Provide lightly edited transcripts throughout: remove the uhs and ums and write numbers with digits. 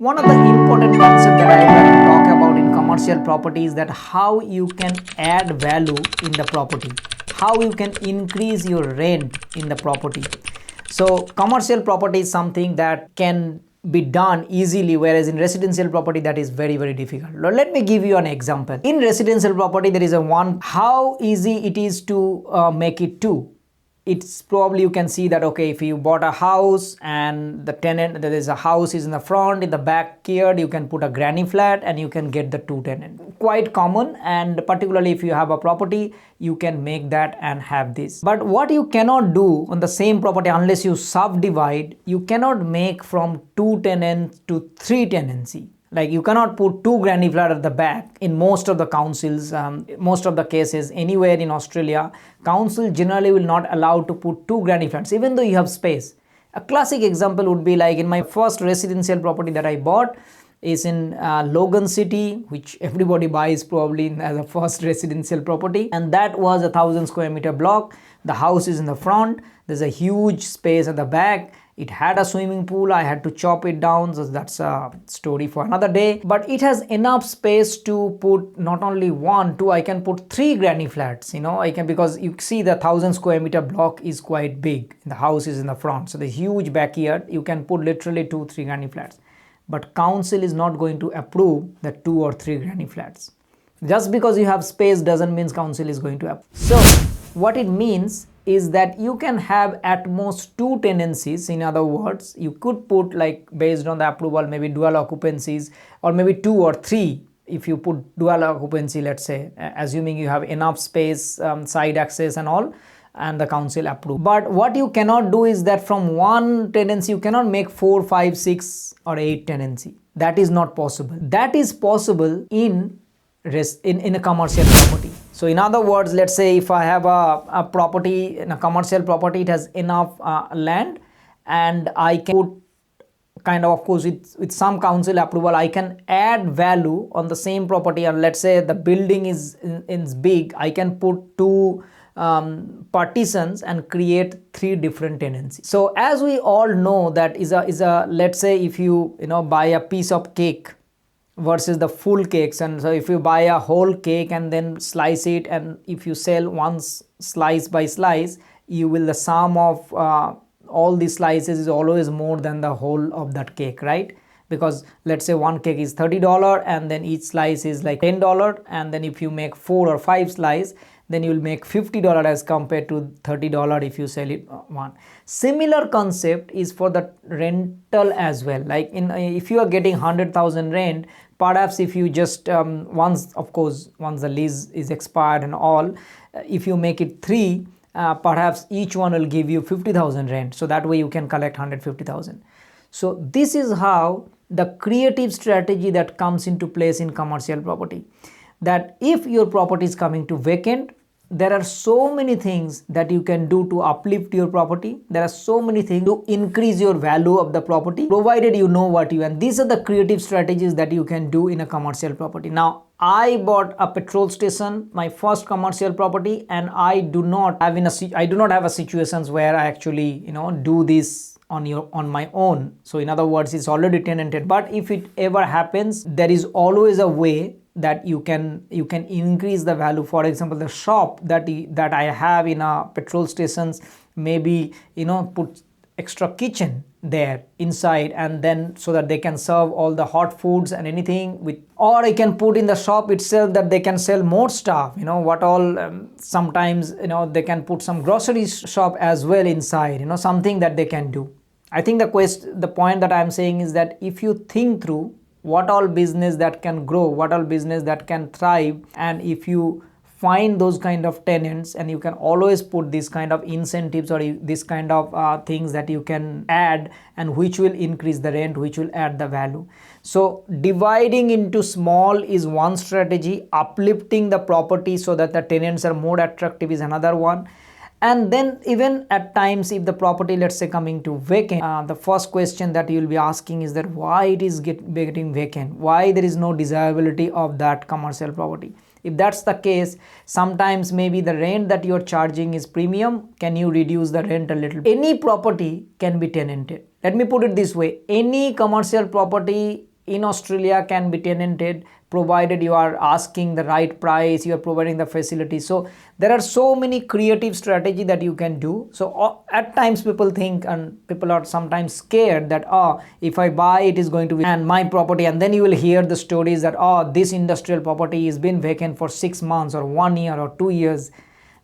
One of the important concepts that I would like to talk about in commercial property is that how you can add value in the property, how you can increase your rent in the property. So commercial property is something that can be done easily, whereas in residential property that is very difficult. Now, let me give you an example. In residential property there is a one how easy it is to make it two. It's probably you can see that, okay, if you bought a house and the tenant, there is a house is in the front, in the backyard you can put a granny flat and you can get the two tenant. Quite common, and particularly if you have a property you can make that and have this. But what you cannot do on the same property unless you subdivide, you cannot make from two tenants to three tenancy. Like you cannot put two granny flat at the back. In most of the councils, most of the cases anywhere in Australia, council generally will not allow to put two granny flats even though you have space. A classic example would be like in my first residential property that I bought is in Logan City, which everybody buys probably as a first residential property, and that was 1,000 square meter block. The house is in the front, there's a huge space at the back. It had a swimming pool, I had to chop it down, so that's a story for another day. But it has enough space to put not only one, two, I can put three granny flats, I can, because you see the 1,000 square meter block is quite big. The house is in the front, so the huge backyard, you can put literally two, three granny flats. But council is not going to approve the two or three granny flats. Just because you have space doesn't mean council is going to approve. So what it means is that you can have at most two tenancies. In other words, you could put, like, based on the approval, maybe dual occupancies, or maybe two or three. If you put dual occupancy, let's say, assuming you have enough space, side access and all, and the council approve. But what you cannot do is that from one tenancy you cannot make 4, 5, 6 or 8 tenancy. That is not possible. That is possible in a commercial property. So in other words, let's say if I have a property, in a commercial property, it has enough land, and I can put kind of course with some council approval, I can add value on the same property. And let's say the building is big, I can put two partitions and create three different tenancies. So as we all know, that is a let's say if you buy a piece of cake versus the full cakes, and so if you buy a whole cake and then slice it, and if you sell one slice by slice, you will, the sum of all the slices is always more than the whole of that cake, right? Because let's say one cake is $30 and then each slice is like $10, and then if you make 4 or 5 slices, then you will make $50 as compared to $30 if you sell it one. Similar concept is for the rental as well. Like if you are getting 100,000 rent, perhaps if you just once the lease is expired and all, if you make it 3, perhaps each one will give you 50,000 rent. So that way you can collect 150,000. So this is how the creative strategy that comes into place in commercial property. That if your property is coming to vacant, there are so many things that you can do to uplift your property. There are so many things to increase your value of the property, provided you know what you, and these are the creative strategies that you can do in a commercial property. Now, I bought a petrol station, my first commercial property, and I do not have a situations where I actually do this on my own. So in other words, it's already tenanted. But if it ever happens, there is always a way that you can increase the value. For example, the shop that I have in a petrol stations, maybe put extra kitchen there inside, and then so that they can serve all the hot foods and anything with, or I can put in the shop itself that they can sell more stuff, what all, sometimes they can put some grocery shop as well inside, something that they can do. I think the point that I'm saying is that if you think through what all business that can grow, what all business that can thrive, and if you find those kind of tenants, and you can always put this kind of incentives or this kind of things that you can add, and which will increase the rent, which will add the value. So dividing into small is one strategy, uplifting the property so that the tenants are more attractive is another one. And then even at times, if the property, let's say, coming to vacant, the first question that you will be asking is that why it is getting vacant, why there is no desirability of that commercial property. If that's the case, sometimes maybe the rent that you're charging is premium. Can you reduce the rent a little? Any property can be tenanted. Let me put it this way. Any commercial property in Australia can be tenanted, provided you are asking the right price, you are providing the facility. So there are so many creative strategy that you can do. So at times people think, and people are sometimes scared that, oh, if I buy it is going to be and my property, and then you will hear the stories that, oh, this industrial property has been vacant for 6 months or 1 year or 2 years.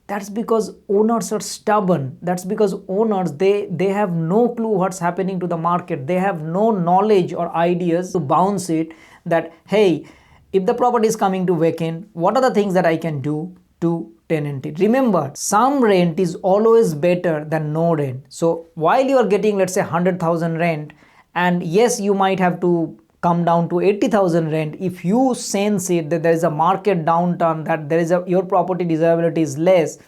That's because owners are stubborn. That's because owners, they have no clue what's happening to the market. They have no knowledge or ideas to bounce it, that hey, if the property is coming to vacant, what are the things that I can do to tenant it? Remember, some rent is always better than no rent. So while you are getting, let's say, 100,000 rent, and yes, you might have to come down to 80,000 rent, if you sense it that there is a market downturn, that there is your property desirability is less,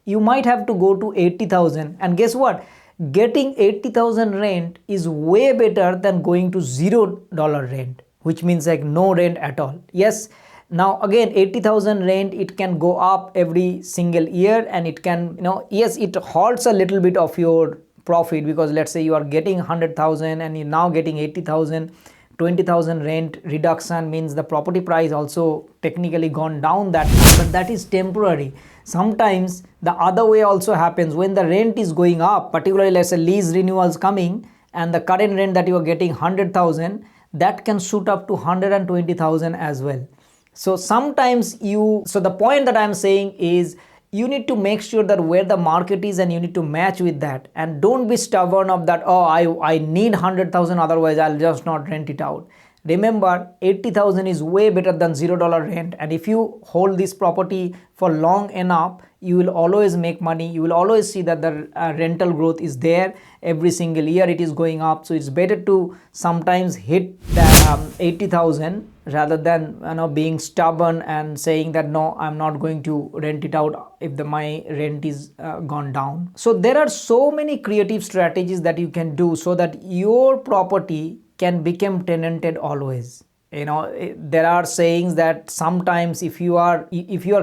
you might have to go to 80,000. And guess what, getting 80,000 rent is way better than going to $0 rent, which means like no rent at all. Yes, now again, 80,000 rent, it can go up every single year, and it can, yes, it halts a little bit of your profit, because let's say you are getting 100,000 and you're now getting 80,000. 20,000 rent reduction means the property price also technically gone down that much, but that is temporary. Sometimes the other way also happens. When the rent is going up, particularly let's say lease renewals coming, and the current rent that you are getting 100,000, that can shoot up to 120,000 as well. So sometimes so the point that I'm saying is, you need to make sure that where the market is, and you need to match with that, and don't be stubborn of that, oh, I need 100,000, otherwise I'll just not rent it out. Remember, 80,000 is way better than $0 rent, and if you hold this property for long enough, you will always make money. You will always see that the rental growth is there. Every single year it is going up. So it's better to sometimes hit that 80,000 rather than being stubborn and saying that no, I'm not going to rent it out if my rent is gone down. So there are so many creative strategies that you can do so that your property can become tenanted always. There are sayings that sometimes if you are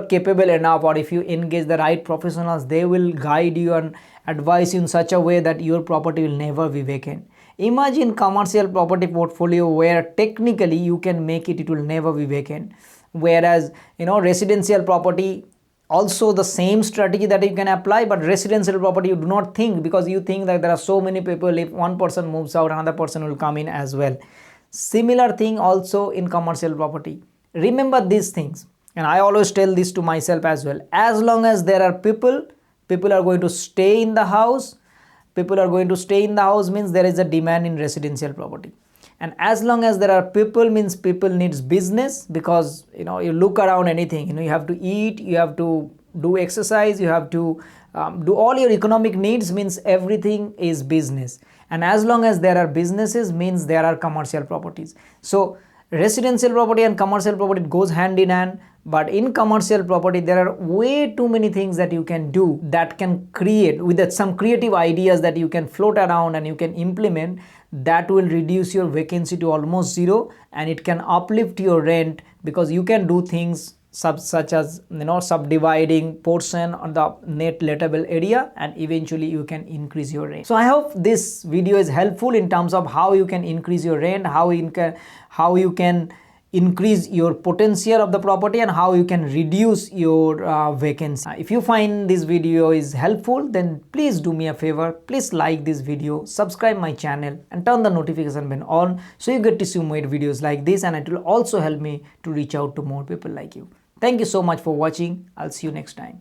capable enough, or if you engage the right professionals, they will guide you and advise you in such a way that your property will never be vacant. Imagine commercial property portfolio where technically you can make it will never be vacant. Whereas residential property, also the same strategy that you can apply, but residential property you do not think, because you think that there are so many people, if one person moves out, another person will come in as well. Similar thing also in commercial property. Remember these things, and I always tell this to myself as well. As long as there are people are going to stay in the house. People are going to stay in the house means there is a demand in residential property. And as long as there are people means people needs business, because you look around anything, you have to eat, you have to do exercise, you have to do all your economic needs, means everything is business. And as long as there are businesses means there are commercial properties. So residential property and commercial property goes hand in hand, but in commercial property there are way too many things that you can do, that can create with some creative ideas that you can float around and you can implement, that will reduce your vacancy to almost zero, and it can uplift your rent, because you can do things such as subdividing portion on the net lettable area, and eventually you can increase your rent. So I hope this video is helpful in terms of how you can increase your rent, how you can increase your potential of the property, and how you can reduce your vacancy. If you find this video is helpful, then please do me a favor, please like this video, subscribe my channel, and turn the notification bell on, so you get to see more videos like this, and it will also help me to reach out to more people like you. Thank you so much for watching. I'll see you next time.